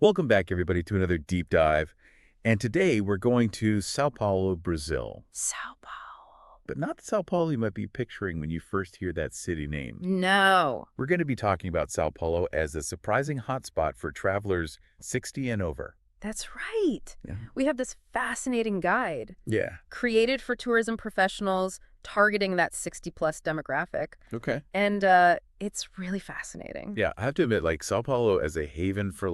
Welcome back, everybody, to another deep dive. And today we're going to Sao Paulo, Brazil. Sao Paulo. But not the Sao Paulo you might be picturing when you first hear that city name. No. We're going to be talking about Sao Paulo as a surprising hotspot for travelers 60 and over. That's right. Yeah. We have this fascinating guide Yeah. created for tourism professionals targeting that 60-plus demographic. Okay. And it's really fascinating. Yeah, I have to admit, Sao Paulo as a haven for,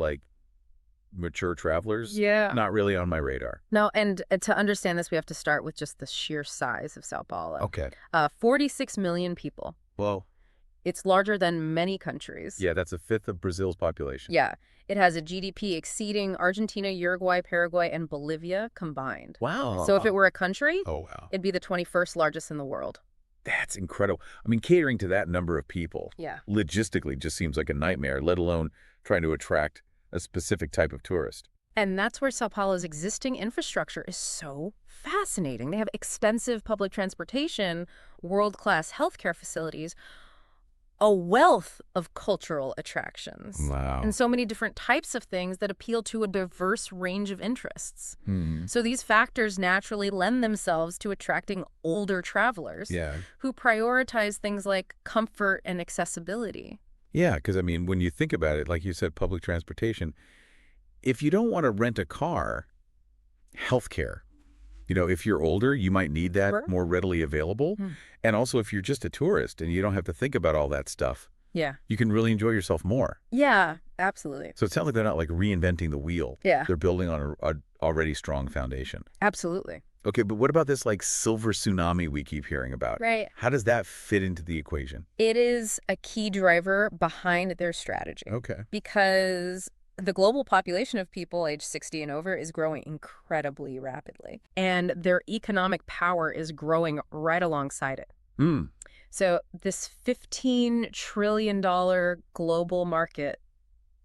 mature travelers, Yeah. not really on my radar. No, and to understand this, we have to start with just the sheer size of Sao Paulo. Okay. 46 million people. Well, It's larger than many countries. yeah, that's a fifth of Brazil's population. Yeah. It has a GDP exceeding Argentina, Uruguay, Paraguay, and Bolivia combined. Wow. So if it were a country, Oh, wow. it'd be the 21st largest in the world. That's incredible. I mean, catering to that number of people Yeah. logistically just seems like a nightmare, let alone trying to attract a specific type of tourist. And that's where Sao Paulo's existing infrastructure is so fascinating. They have extensive public transportation, world-class healthcare facilities, a wealth of cultural attractions, Wow. and so many different types of things that appeal to a diverse range of interests. Hmm. So these factors naturally lend themselves to attracting older travelers Yeah. who prioritize things like comfort and accessibility. Yeah, because, I mean, when you think about it, like you said, public transportation, if you don't want to rent a car, healthcare, if you're older, you might need that Sure. more readily available. Hmm. And also, if you're just a tourist and you don't have to think about all that stuff, Yeah. you can really enjoy yourself more. Yeah, absolutely. So it sounds like they're not reinventing the wheel. Yeah. They're building on a already strong foundation. Absolutely. Okay, but what about this silver tsunami we keep hearing about? Right. How does that fit into the equation? It is a key driver behind their strategy Okay. because the global population of people aged 60 and over is growing incredibly rapidly, and their economic power is growing right alongside it. Hmm. So this $15 trillion global market,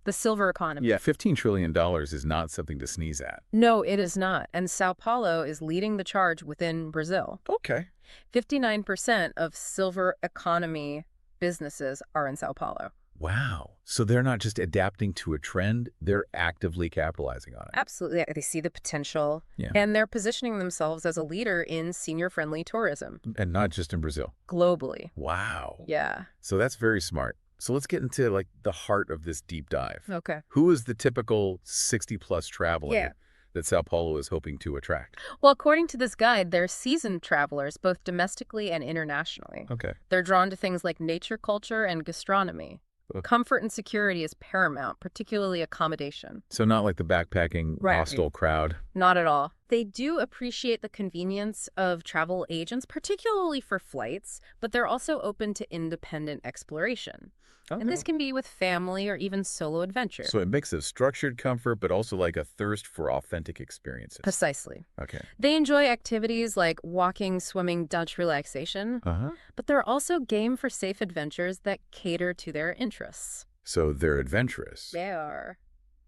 the silver economy. Yeah, $15 trillion is not something to sneeze at. No, it is not. And Sao Paulo is leading the charge within Brazil. Okay. 59% of silver economy businesses are in Sao Paulo. Wow. So they're not just adapting to a trend, they're actively capitalizing on it. Absolutely. They see the potential, Yeah. and they're positioning themselves as a leader in senior-friendly tourism And not just in Brazil. globally. Wow. Yeah. So that's very smart. So let's get into the heart of this deep dive. Okay. Who is the typical 60-plus traveler Yeah. that Sao Paulo is hoping to attract? Well, according to this guide, they're seasoned travelers, both domestically and internationally. Okay. They're drawn to things like nature, culture, and gastronomy. Ugh. Comfort and security is paramount, particularly accommodation. So not like the backpacking Right. hostel crowd. Not at all. They do appreciate the convenience of travel agents, particularly for flights, but they're also open to independent exploration. And this can be with family or even solo adventure. So a mix of structured comfort, but also a thirst for authentic experiences. Precisely. Okay. They enjoy activities like walking, swimming, Dutch relaxation, Uh-huh. but they're also game for safe adventures that cater to their interests. So they're adventurous, They are.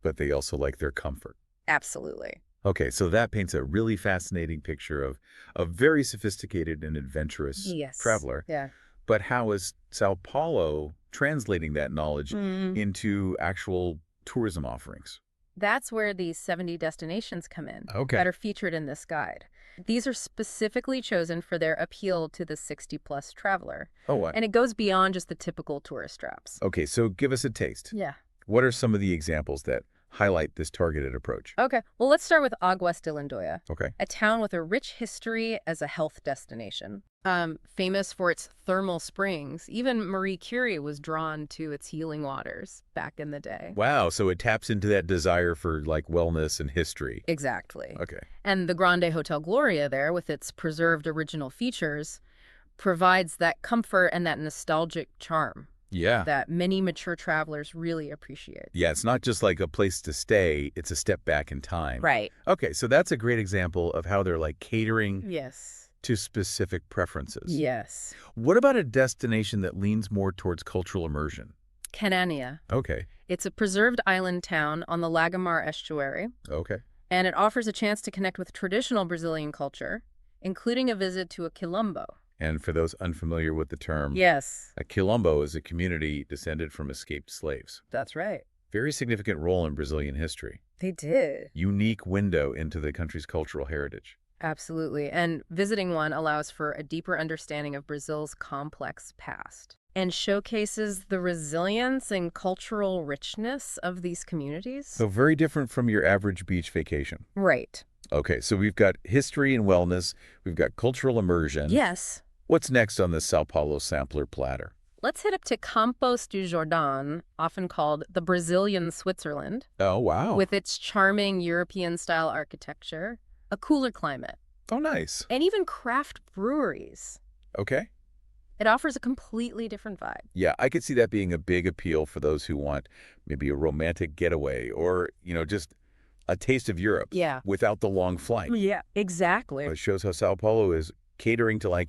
but they also like their comfort. Absolutely. Okay, so that paints a really fascinating picture of a very sophisticated and adventurous Yes. traveler. Yeah. But how is Sao Paulo translating that knowledge Mm. into actual tourism offerings? That's where these 70 destinations come in Okay. that are featured in this guide. These are specifically chosen for their appeal to the 60-plus traveler. Oh, what? And it goes beyond just the typical tourist traps. Okay, so give us a taste. Yeah. What are some of the examples that highlight this targeted approach? Okay. Well, let's start with Aguas de Lindóia, Okay. a town with a rich history as a health destination. Famous for its thermal springs. Even Marie Curie was drawn to its healing waters back in the day. Wow, so it taps into that desire for wellness and history. Exactly. Okay. And the Grande Hotel Gloria there, with its preserved original features, provides that comfort and that nostalgic charm Yeah. that many mature travelers really appreciate. Yeah, it's not just a place to stay, it's a step back in time. Right. Okay, so that's a great example of how they're catering Yes. to specific preferences. Yes. What about a destination that leans more towards cultural immersion? Canania. Okay. It's a preserved island town on the Lagomar estuary, Okay. and it offers a chance to connect with traditional Brazilian culture, including a visit to a quilombo. And for those unfamiliar with the term, Yes, a quilombo is a community descended from escaped slaves. that's right. Very significant role in Brazilian history. They did. Unique window into the country's cultural heritage. Absolutely. And visiting one allows for a deeper understanding of Brazil's complex past and showcases the resilience and cultural richness of these communities. So very different from your average beach vacation. Right. Okay, so we've got history and wellness. We've got cultural immersion. Yes. What's next on the Sao Paulo sampler platter? Let's head up to Campos do Jordão, often called the Brazilian Switzerland, Oh, wow. with its charming European-style architecture, a cooler climate, Oh, nice. and even craft breweries. Okay. It offers a completely different vibe. Yeah, I could see that being a big appeal for those who want maybe a romantic getaway or, just a taste of Europe. Yeah. Without the long flight. Yeah, exactly. It shows how Sao Paulo is catering to,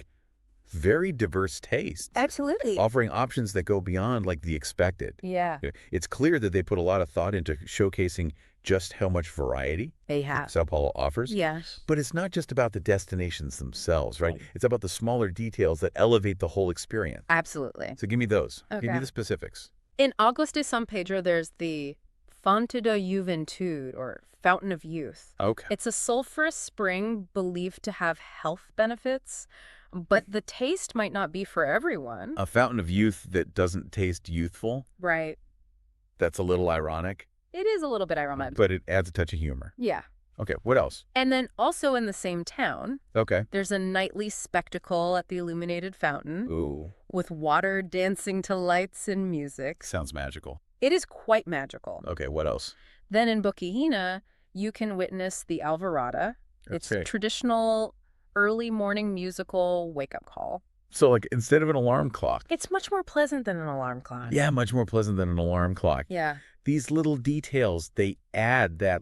very diverse tastes. Absolutely. Offering options that go beyond, the expected. Yeah. It's clear that they put a lot of thought into showcasing just how much variety They have. Sao Paulo offers. Yes. But it's not just about the destinations themselves, right? It's about the smaller details that elevate the whole experience. Absolutely. So give me those. Give me Okay. the specifics. In Águas de São Pedro, there's the Fonte da Juventude, or Fountain of Youth. Okay. It's a sulfurous spring believed to have health benefits, but the taste might not be for everyone. A fountain of youth that doesn't taste youthful. Right. That's a little ironic, It is a little bit ironic. but it adds a touch of humor. Yeah. Okay, what else? And then also in the same town, Okay. there's a nightly spectacle at the illuminated fountain Ooh, with water dancing to lights and music. sounds magical. It is quite magical. Okay, what else? Then in Boquihina, you can witness the Alvorada. It's Okay. traditional early morning musical wake-up call. So, instead of an alarm clock. It's much more pleasant than an alarm clock. Yeah, much more pleasant than an alarm clock. Yeah. These little details, they add that,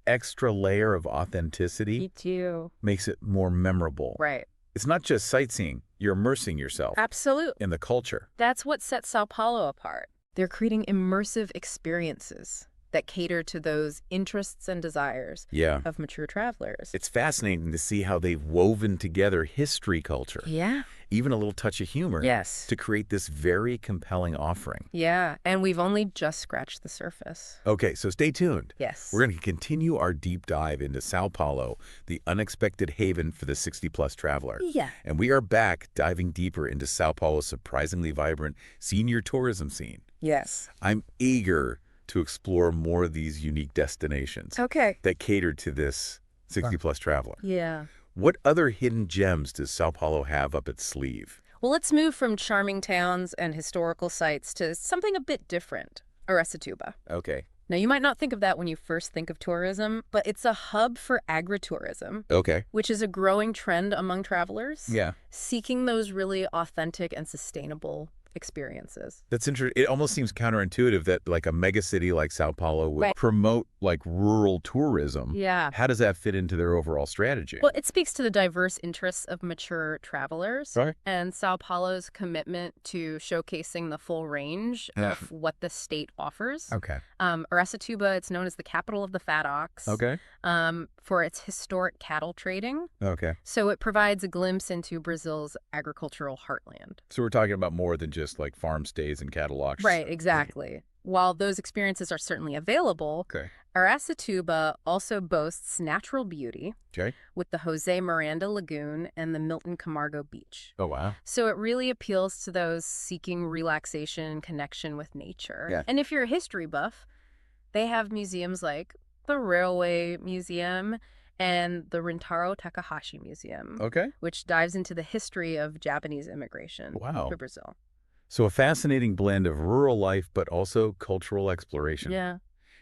extra layer of authenticity. Me too. Makes it more memorable. Right. It's not just sightseeing. You're immersing yourself Absolutely. in the culture. That's what sets Sao Paulo apart. They're creating immersive experiences that cater to those interests and desires Yeah. of mature travelers. It's fascinating to see how they've woven together history culture, Yeah. even a little touch of humor, Yes. to create this very compelling offering. Yeah, and we've only just scratched the surface. Okay, so stay tuned. Yes. We're going to continue our deep dive into Sao Paulo, the unexpected haven for the 60-plus traveler. Yeah. And we are back diving deeper into Sao Paulo's surprisingly vibrant senior tourism scene. Yes. I'm eager to explore more of these unique destinations Okay. that cater to this 60-plus traveler. Yeah. What other hidden gems does Sao Paulo have up its sleeve? Well, let's move from charming towns and historical sites to something a bit different, Aracatuba. Okay. Now, you might not think of that when you first think of tourism, but it's a hub for agritourism, Okay. which is a growing trend among travelers. Yeah. Seeking those really authentic and sustainable experiences. That's interesting. It almost seems counterintuitive that a mega city like Sao Paulo would Right. promote rural tourism. Yeah. How does that fit into their overall strategy? Well, it speaks to the diverse interests of mature travelers Right. and Sao Paulo's commitment to showcasing the full range of what the state offers. Okay. Aracatuba, it's known as the capital of the fat ox. Okay. For its historic cattle trading. Okay. So it provides a glimpse into Brazil's agricultural heartland. So we're talking about more than just farm stays and cattle auctions. Right, exactly. While those experiences are certainly available, Okay. Aracatuba also boasts natural beauty Okay. with the Jose Miranda Lagoon and the Milton Camargo Beach. Oh, wow. So it really appeals to those seeking relaxation and connection with nature. Yeah. And if you're a history buff, they have museums like the Railway Museum and the Rintaro Takahashi Museum, Okay. which dives into the history of Japanese immigration Wow. to Brazil. So a fascinating blend of rural life, but also cultural exploration. Yeah.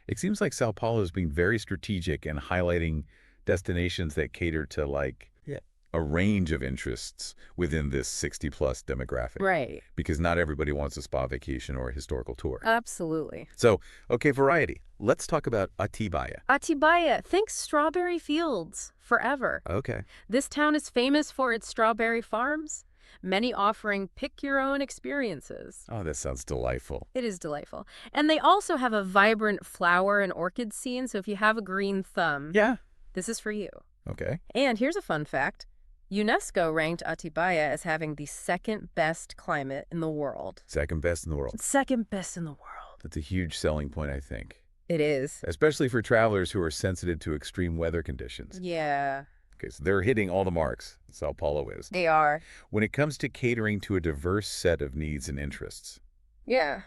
It seems like Sao Paulo is being very strategic and highlighting destinations that cater to a range of interests within this 60-plus demographic. Right. Because not everybody wants a spa vacation or a historical tour. Absolutely. So, okay, variety. Let's talk about Atibaia. Atibaia, think strawberry fields forever. Okay. This town is famous for its strawberry farms, many offering pick-your-own experiences. Oh, that sounds delightful. It is delightful. And they also have a vibrant flower and orchid scene, so if you have a green thumb, Yeah. this is for you. Okay. And here's a fun fact. UNESCO ranked Atibaia as having the second best climate in the world. Second best in the world. Second best in the world. That's a huge selling point, I think. It is. Especially for travelers who are sensitive to extreme weather conditions. Yeah, Okay, so they're hitting all the marks, Sao Paulo is. they are. When it comes to catering to a diverse set of needs and interests. Yeah.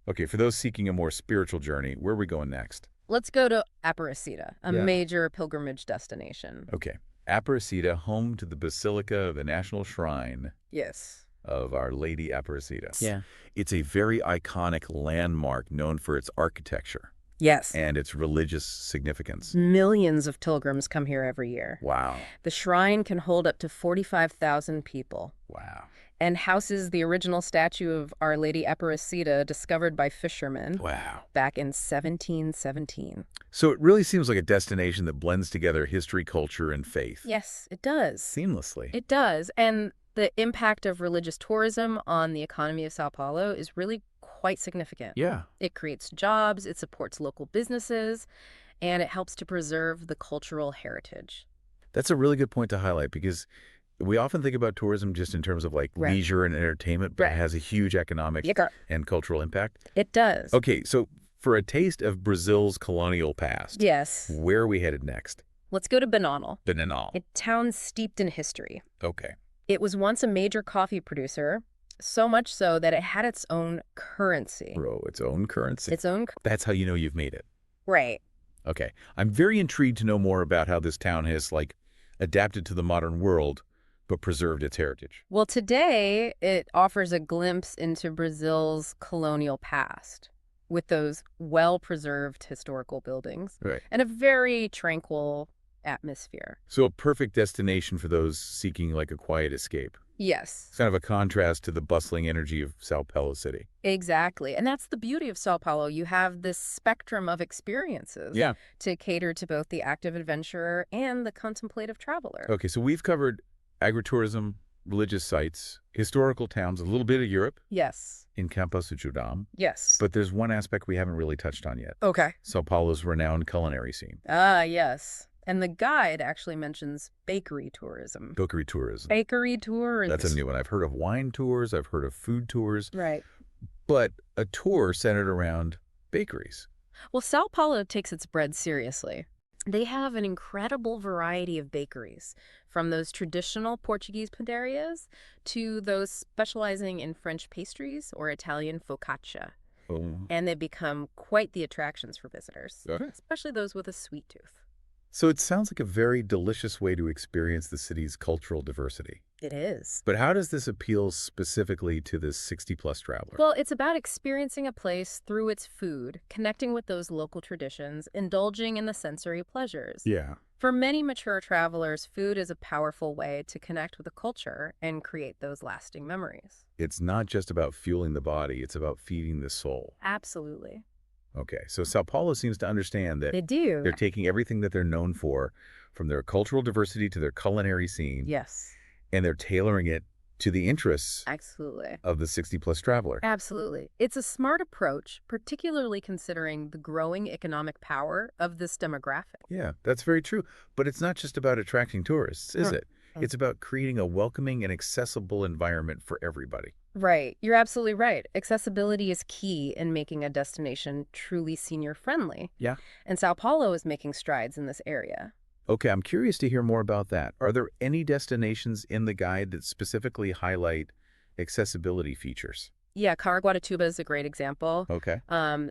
Okay, for those seeking a more spiritual journey, where are we going next? Let's go to Aparecida, a Yeah. major pilgrimage destination. Okay, Aparecida, home to the Basilica of the National Shrine Yes. of Our Lady Aparecida. Yeah. It's a very iconic landmark known for its architecture Yes. and its religious significance. Millions of pilgrims come here every year. Wow. The shrine can hold up to 45,000 people Wow. and houses the original statue of Our Lady Aparecida discovered by fishermen Wow. back in 1717. So it really seems like a destination that blends together history, culture, and faith. Yes, it does. Seamlessly. It does. And the impact of religious tourism on the economy of Sao Paulo is really quite significant. Yeah. It creates jobs, it supports local businesses, and it helps to preserve the cultural heritage. That's a really good point to highlight because we often think about tourism just in terms of like Right. leisure and entertainment, but Right. it has a huge economic Yeah. and cultural impact. It does. Okay, so for a taste of Brazil's colonial past, Yes. where are we headed next? Let's go to Bananal, Bananal. a town steeped in history. Okay. It was once a major coffee producer, so much so that it had its own currency. Bro, its own currency. Its own... That's how you know you've made it. Right. Okay. I'm very intrigued to know more about how this town has like adapted to the modern world, but preserved its heritage. Well, today it offers a glimpse into Brazil's colonial past with those well-preserved historical buildings Right. and a very tranquil atmosphere. So a perfect destination for those seeking like a quiet escape. Yes, It's kind of a contrast to the bustling energy of Sao Paulo City. exactly. And that's the beauty of Sao Paulo. You have this spectrum of experiences Yeah. to cater to both the active adventurer and the contemplative traveler. Okay, so we've covered agritourism, religious sites, historical towns, a little bit of Europe Yes. in Campos do Jordão, Yes. but there's one aspect we haven't really touched on yet. Okay. Sao Paulo's renowned culinary scene, Ah, yes. And the guide actually mentions bakery tourism. bakery tourism. Bakery tourism. That's a new one. I've heard of wine tours, I've heard of food tours, Right. but a tour centered around bakeries. Well, Sao Paulo takes its bread seriously. They have an incredible variety of bakeries, from those traditional Portuguese padarias to those specializing in French pastries or Italian focaccia. Oh. And they become quite the attractions for visitors, Okay. especially those with a sweet tooth. So it sounds like a very delicious way to experience the city's cultural diversity. It is. But how does this appeal specifically to the 60-plus traveler? Well, it's about experiencing a place through its food, connecting with those local traditions, indulging in the sensory pleasures. Yeah. For many mature travelers, food is a powerful way to connect with a culture and create those lasting memories. It's not just about fueling the body, it's about feeding the soul. Absolutely. Okay, so Sao Paulo seems to understand that They do. they're taking everything that they're known for, from their cultural diversity to their culinary scene, Yes, and they're tailoring it to the interests absolutely. of the 60-plus traveler. Absolutely. It's a smart approach, particularly considering the growing economic power of this demographic. Yeah, that's very true. But it's not just about attracting tourists, is No. it? It's about creating a welcoming and accessible environment for everybody. Right. You're absolutely right. Accessibility is key in making a destination truly senior-friendly. Yeah. And Sao Paulo is making strides in this area. Okay, I'm curious to hear more about that. Are there any destinations in the guide that specifically highlight accessibility features? Yeah, Caraguatatuba is a great example. Okay.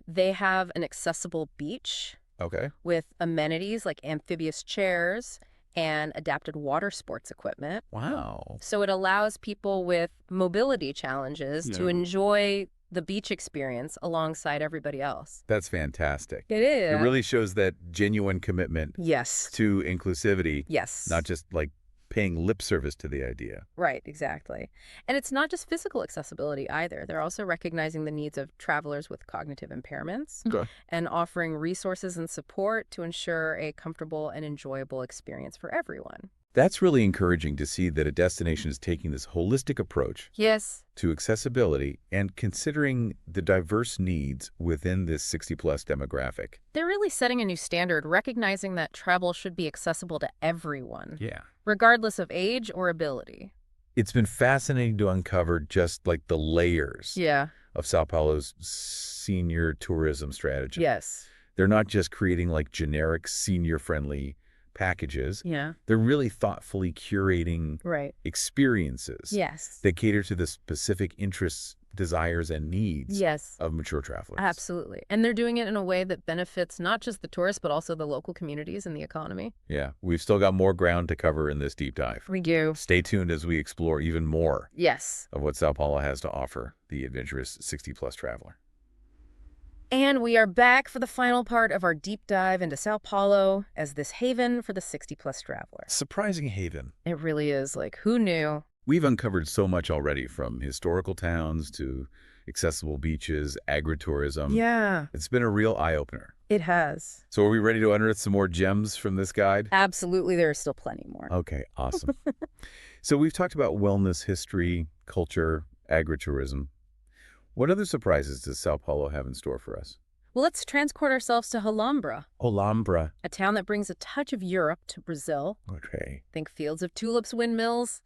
They have an accessible beach Okay. with amenities like amphibious chairs and adapted water sports equipment. Wow. So it allows people with mobility challenges to Yeah. enjoy the beach experience alongside everybody else. That's fantastic. It is. It really shows that genuine commitment Yes. to inclusivity, Yes. not just like paying lip service to the idea. Right, exactly. And it's not just physical accessibility either. They're also recognizing the needs of travelers with cognitive impairments Okay. and offering resources and support to ensure a comfortable and enjoyable experience for everyone. That's really encouraging to see that a destination is taking this holistic approach Yes. to accessibility and considering the diverse needs within this 60-plus demographic. They're really setting a new standard, recognizing that travel should be accessible to everyone, Yeah. regardless of age or ability. It's been fascinating to uncover just like the layers Yeah. of Sao Paulo's senior tourism strategy. Yes. They're not just creating like generic senior-friendly packages. Yeah. They're really thoughtfully curating Right. experiences Yes. that cater to the specific interests, desires, and needs Yes. of mature travelers. Absolutely. And they're doing it in a way that benefits not just the tourists, but also the local communities and the economy. Yeah, we've still got more ground to cover in this deep dive. We do. Stay tuned as we explore even more Yes. of what Sao Paulo has to offer the adventurous 60-plus traveler. And we are back for the final part of our deep dive into Sao Paulo as this haven for the 60-plus traveler. Surprising haven. It really is. Like, who knew? We've uncovered so much already, from historical towns to accessible beaches, agritourism. Yeah, It's been a real eye-opener. it has. So are we ready to unearth some more gems from this guide? Absolutely. There are still plenty more. Okay, awesome. So we've talked about wellness, history, culture, agritourism. What other surprises does Sao Paulo have in store for us? Well, let's transport ourselves to Alhambra, Alhambra. a town that brings a touch of Europe to Brazil. Okay. Think fields of tulips, windmills,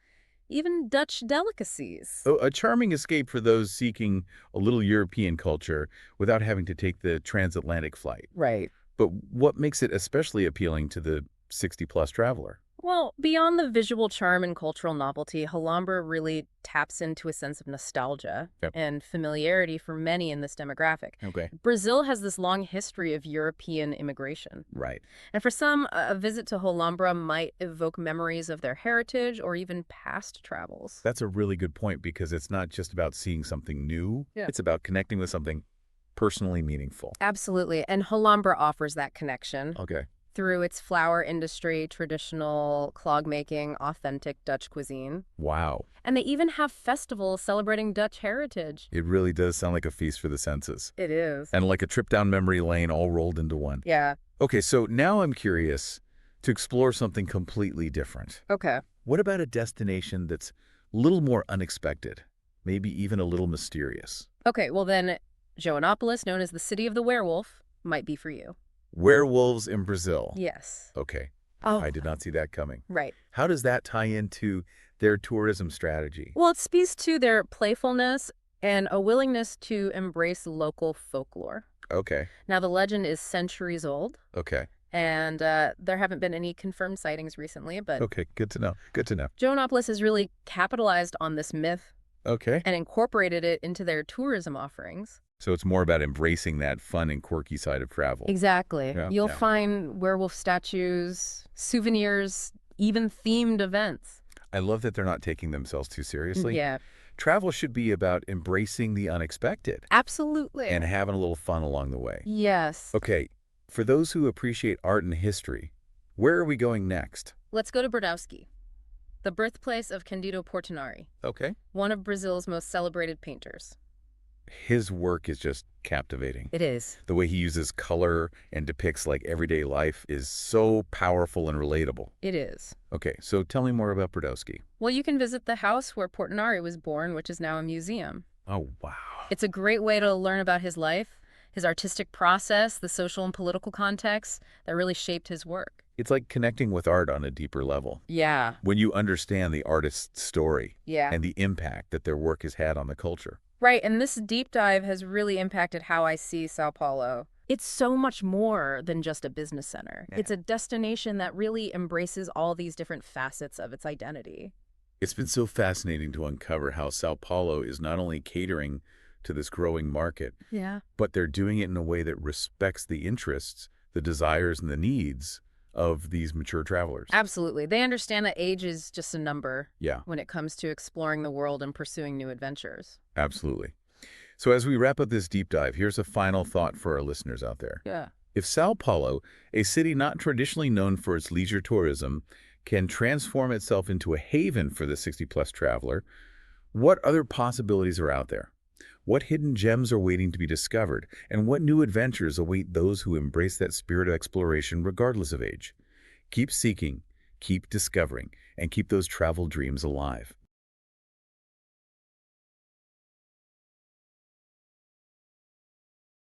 even Dutch delicacies. Oh, a charming escape for those seeking a little European culture without having to take the transatlantic flight. Right. But what makes it especially appealing to the 60-plus traveler? Well, beyond the visual charm and cultural novelty, Alhambra really taps into a sense of nostalgia Yep. and familiarity for many in this demographic. Okay. Brazil has this long history of European immigration. Right. And for some, a visit to Alhambra might evoke memories of their heritage or even past travels. That's a really good point, because it's not just about seeing something new. Yeah. It's about connecting with something personally meaningful. Absolutely. And Alhambra offers that connection. Okay. Through its flower industry, traditional clog making, authentic Dutch cuisine. Wow. And they even have festivals celebrating Dutch heritage. It really does sound like a feast for the senses. It is. And like a trip down memory lane all rolled into one. Yeah. Okay, so now I'm curious to explore something completely different. Okay. What about a destination that's a little more unexpected, maybe even a little mysterious? Okay, well then, Joanópolis, known as the City of the Werewolf, might be for you. Werewolves in Brazil. Yes. Okay, Oh, I did not see that coming. right. How does that tie into their tourism strategy? Well, it speaks to their playfulness and a willingness to embrace local folklore. Okay, Now, the legend is centuries old, okay, and there haven't been any confirmed sightings recently, but okay, good to know, good to know. Joanópolis has really capitalized on this myth Okay, and incorporated it into their tourism offerings. so it's more about embracing that fun and quirky side of travel. Exactly. Yeah, You'll yeah. find werewolf statues, souvenirs, even themed events. I love that they're not taking themselves too seriously. Yeah, Travel should be about embracing the unexpected absolutely. and having a little fun along the way. Yes. Okay, for those who appreciate art and history, where are we going next? Let's go to Brodowski, the birthplace of Candido Portinari, Okay. one of Brazil's most celebrated painters. His work is just captivating. It is. The way he uses color and depicts like everyday life is so powerful and relatable. It is. Okay, so tell me more about Brodowski. Well, you can visit the house where Portinari was born, which is now a museum. Oh, wow. It's a great way to learn about his life, his artistic process, the social and political context that really shaped his work. It's like connecting with art on a deeper level. Yeah. When you understand the artist's story Yeah. and the impact that their work has had on the culture. Right, and this deep dive has really impacted how I see Sao Paulo. It's so much more than just a business center. Yeah. It's a destination that really embraces all these different facets of its identity. It's been so fascinating to uncover how Sao Paulo is not only catering to this growing market, Yeah. but they're doing it in a way that respects the interests, the desires, and the needs of these mature travelers. Absolutely. They understand that age is just a number Yeah, when it comes to exploring the world and pursuing new adventures. absolutely. So as we wrap up this deep dive, here's a final thought for our listeners out there. Yeah. If Sao Paulo, a city not traditionally known for its leisure tourism, can transform itself into a haven for the 60-plus traveler, what other possibilities are out there? What hidden gems are waiting to be discovered? And what new adventures await those who embrace that spirit of exploration regardless of age? Keep seeking, keep discovering, and keep those travel dreams alive.